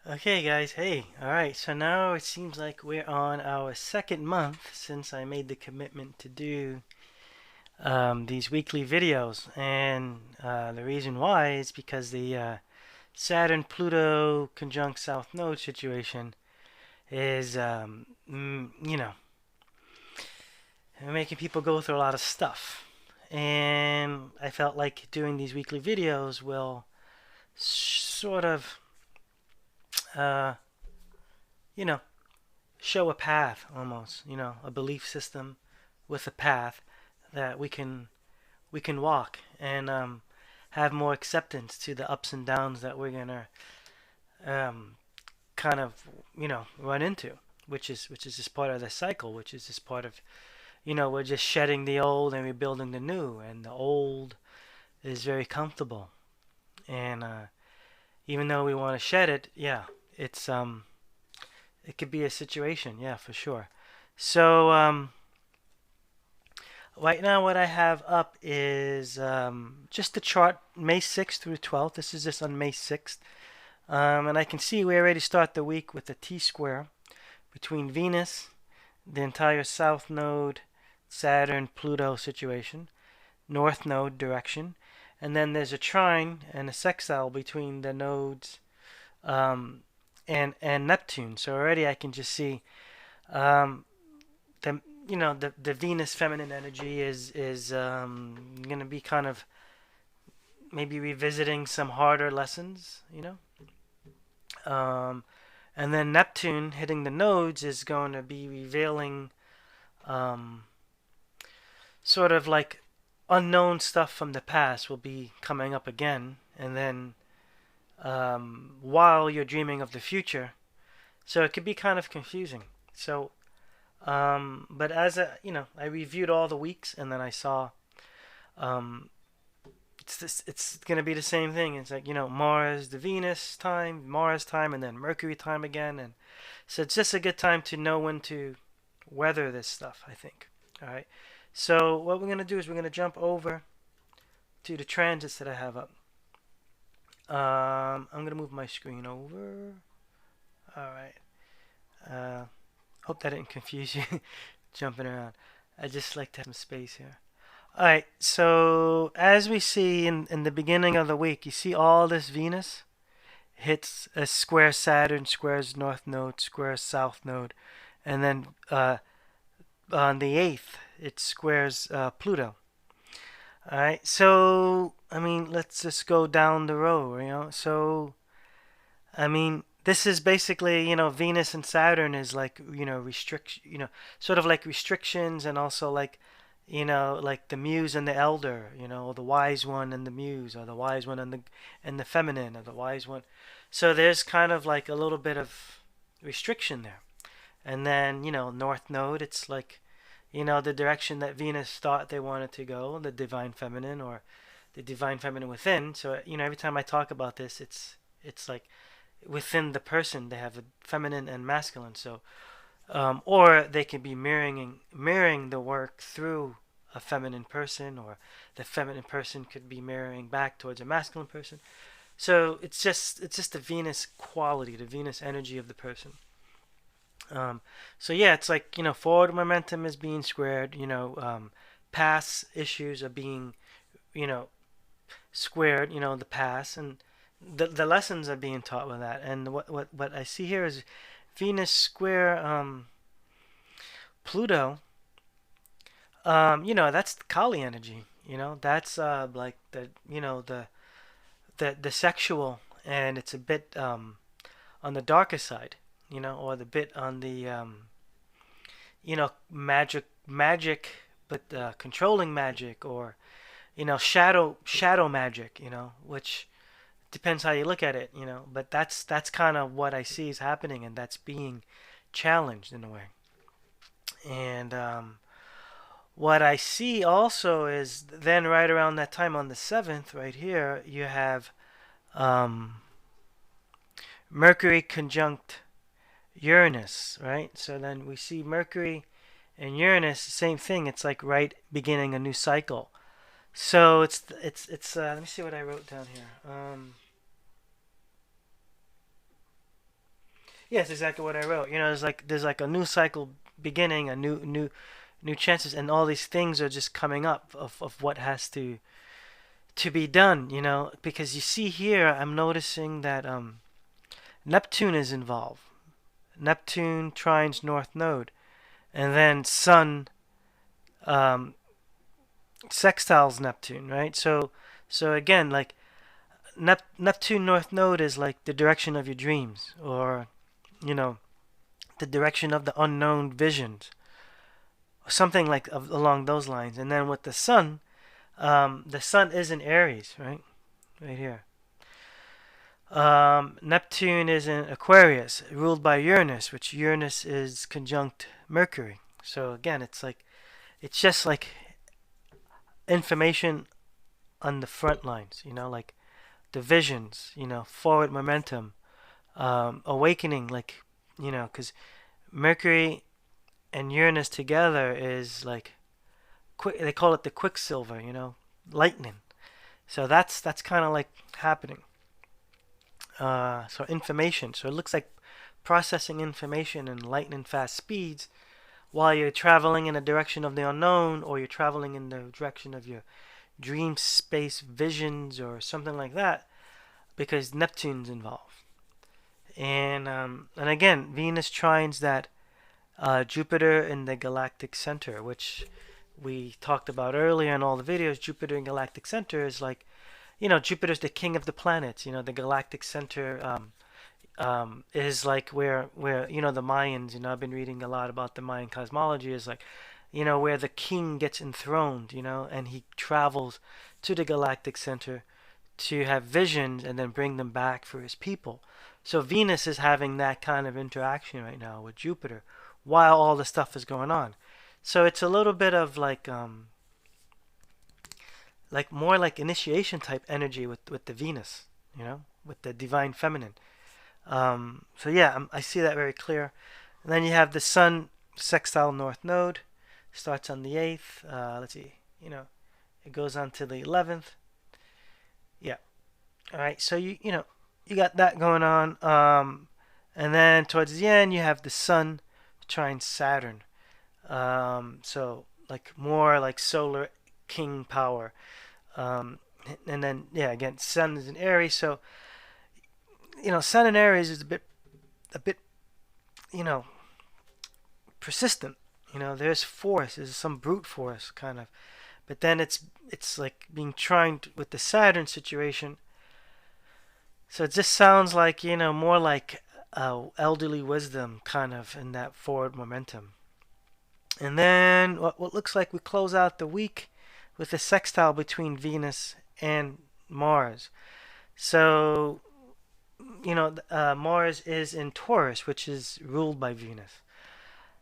Okay, guys, hey, alright, so now it seems like we're on our second month since I made the commitment to do these weekly videos. And the reason why is because the Saturn Pluto conjunct South Node situation is, making people go through a lot of stuff. And I felt like doing these weekly videos will sort of, uh, you know, show a path almost, a belief system with a path that we can walk and have more acceptance to the ups and downs that we're gonna um, kind of run into, which is just part of the cycle, which is just part of we're just shedding the old and rebuilding the new, and the old is very comfortable, and even though we want to shed it, yeah, it's it could be a situation, yeah, for sure. So right now, what I have up is just the chart May 6th through 12th. This is just on May 6th. And I can see we already start the week with a T square between Venus, the entire South Node, Saturn, Pluto situation, North Node direction. And then there's a trine and a sextile between the nodes um, and Neptune. So already I can just see um, the the Venus feminine energy is gonna be kind of maybe revisiting some harder lessons, um, and then Neptune hitting the nodes is going to be revealing um, sort of like unknown stuff from the past will be coming up again, and then while you're dreaming of the future, so it could be kind of confusing. So but as I reviewed all the weeks, and then I saw um, it's gonna be the same thing. It's like Mars, the Venus time, Mars time, and then Mercury time again, and so it's just a good time to know when to weather this stuff, I think. All right. So what we're gonna do is we're gonna jump over to the transits that I have up. I'm gonna move my screen over. All right. Hope that didn't confuse you, jumping around. I just like to have some space here. All right, so as we see in the beginning of the week, you see all this Venus hits a square Saturn, squares North Node, squares South Node, and then on the 8th, it squares Pluto. All right, so I mean, let's just go down the row. So I mean, this is basically, Venus and Saturn is like, sort of like restrictions, and also like, like the muse and the elder, or the wise one and the muse, or the wise one and the feminine, or the wise one. So there's kind of like a little bit of restriction there. And then, North Node, it's like, the direction that Venus thought they wanted to go, the divine feminine or the divine feminine within. So, every time I talk about this, it's like within the person they have a feminine and masculine. So or they can be mirroring the work through a feminine person, or the feminine person could be mirroring back towards a masculine person. So it's just the Venus quality, the Venus energy of the person. So yeah, it's like forward momentum is being squared. Past issues are being you know squared. The past, and the lessons are being taught with that. And what I see here is Venus square Pluto. That's Kali energy. That's like the sexual, and it's a bit on the darker side. Or the bit on the magic, but controlling magic, or shadow magic. Which depends how you look at it. But that's kind of what I see is happening, and that's being challenged in a way. And what I see also is then right around that time on the 7th, right here, you have um, Mercury conjunct Uranus, right? So then we see Mercury and Uranus, same thing. It's like right beginning a new cycle. So it's let me see what I wrote down here. Yes, exactly what I wrote. You know, there's like a new cycle beginning, a new chances, and all these things are just coming up of what has to be done. You know, because you see here, I'm noticing that Neptune is involved. Neptune trines North Node, and then Sun um, sextiles Neptune, right? So again, like Neptune North Node is like the direction of your dreams, or you know, the direction of the unknown visions, something like along those lines. And then with the Sun is in Aries, right, right here. Neptune is in Aquarius, ruled by Uranus, which Uranus is conjunct Mercury. So again, it's just like information on the front lines, you know, like the visions, you know, forward momentum, awakening, like, you know, because Mercury and Uranus together is like quick. They call it the quicksilver, you know, lightning. So that's kind of like happening. So information. So it looks like processing information in lightning fast speeds while you're traveling in the direction of the unknown, or you're traveling in the direction of your dream space visions or something like that, because Neptune's involved. And again, Venus trines that Jupiter in the galactic center, which we talked about earlier in all the videos. Jupiter in galactic center is like, you know, Jupiter's the king of the planets. You know, the galactic center is like where you know, the Mayans. You know, I've been reading a lot about the Mayan cosmology. Is like, you know, where the king gets enthroned. You know, and he travels to the galactic center to have visions and then bring them back for his people. So Venus is having that kind of interaction right now with Jupiter while all the stuff is going on. So it's a little bit of like more like initiation type energy with the Venus, you know, with the divine feminine. So yeah, I see that very clear. And then you have the Sun sextile North Node, starts on the 8th. Let's see, you know, it goes on to the 11th. Yeah. All right. So you know, you got that going on. And then towards the end, you have the Sun trine Saturn. So like more like solar king power. Um, and then yeah, again, Sun is in Aries. So you know, Sun in Aries is a bit, you know, persistent. You know, there's force. There's some brute force kind of. But then it's like being trined with the Saturn situation. So it just sounds like, you know, more like elderly wisdom kind of in that forward momentum. And then what looks like we close out the week with a sextile between Venus and Mars. So, you know, Mars is in Taurus, which is ruled by Venus.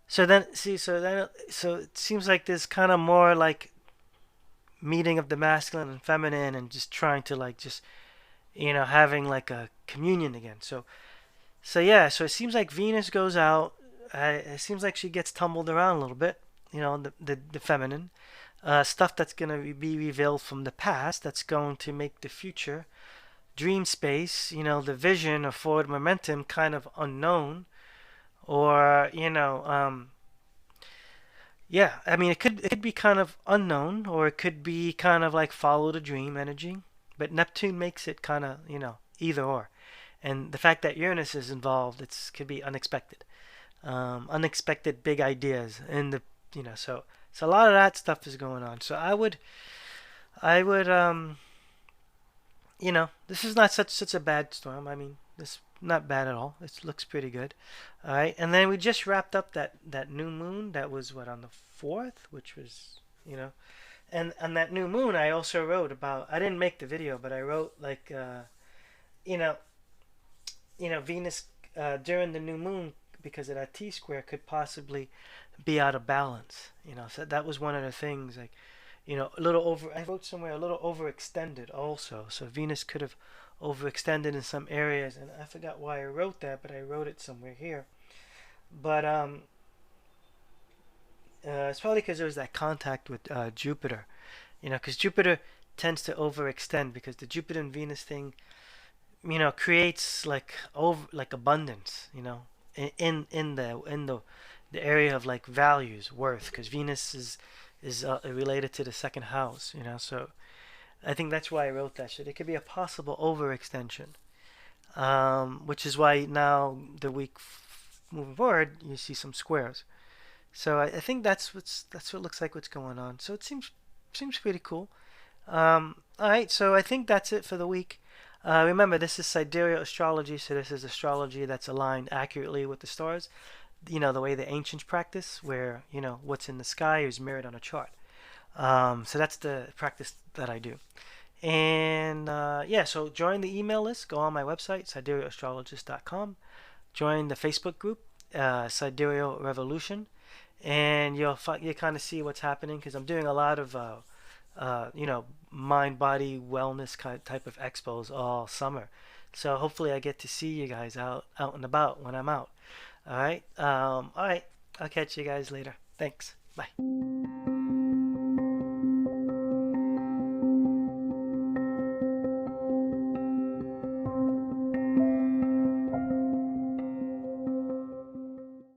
So then, see, so it seems like there's kind of more like meeting of the masculine and feminine, and just trying to like just, you know, having like a communion again. So yeah, so it seems like Venus goes out. It seems like she gets tumbled around a little bit. You know, the feminine stuff that's gonna be revealed from the past. That's going to make the future dream space. You know, the vision of forward momentum kind of unknown, or you know, yeah. I mean, it could be kind of unknown, or it could be kind of like follow the dream energy. But Neptune makes it kind of, you know, either or. And the fact that Uranus is involved, it's could be unexpected, unexpected big ideas, and the, you know, so a lot of that stuff is going on. So I would you know, this is not such a bad storm. I mean, this not bad at all. It looks pretty good. All right, and then we just wrapped up that new moon that was what, on the 4th, which was, you know, and on that new moon I also wrote about. I didn't make the video, but I wrote like you know, Venus during the new moon, because of that T square, could possibly be out of balance. You know, so that was one of the things. Like, you know, a little over. I wrote somewhere a little overextended also. So Venus could have overextended in some areas, and I forgot why I wrote that, but I wrote it somewhere here. But it's probably because there was that contact with Jupiter. You know, because Jupiter tends to overextend, because the Jupiter and Venus thing, you know, creates like over like abundance, you know, the area of like values, worth, because Venus is related to the second house, you know. So I think that's why I wrote that shit. It could be a possible overextension, which is why now the week moving forward, you see some squares. So I think that's what looks like what's going on. So it seems pretty cool. All right, so I think that's it for the week. Remember, this is Sidereal Astrology, so this is astrology that's aligned accurately with the stars. You know, the way the ancients practice, where, you know, what's in the sky is mirrored on a chart. So that's the practice that I do. And yeah, so join the email list. Go on my website, siderealastrologist.com. Join the Facebook group, Sidereal Revolution, and you kind of see what's happening because I'm doing a lot of you know, mind body wellness type of expos all summer. So hopefully I get to see you guys out and about when I'm out. All right. All right. I'll catch you guys later. Thanks. Bye.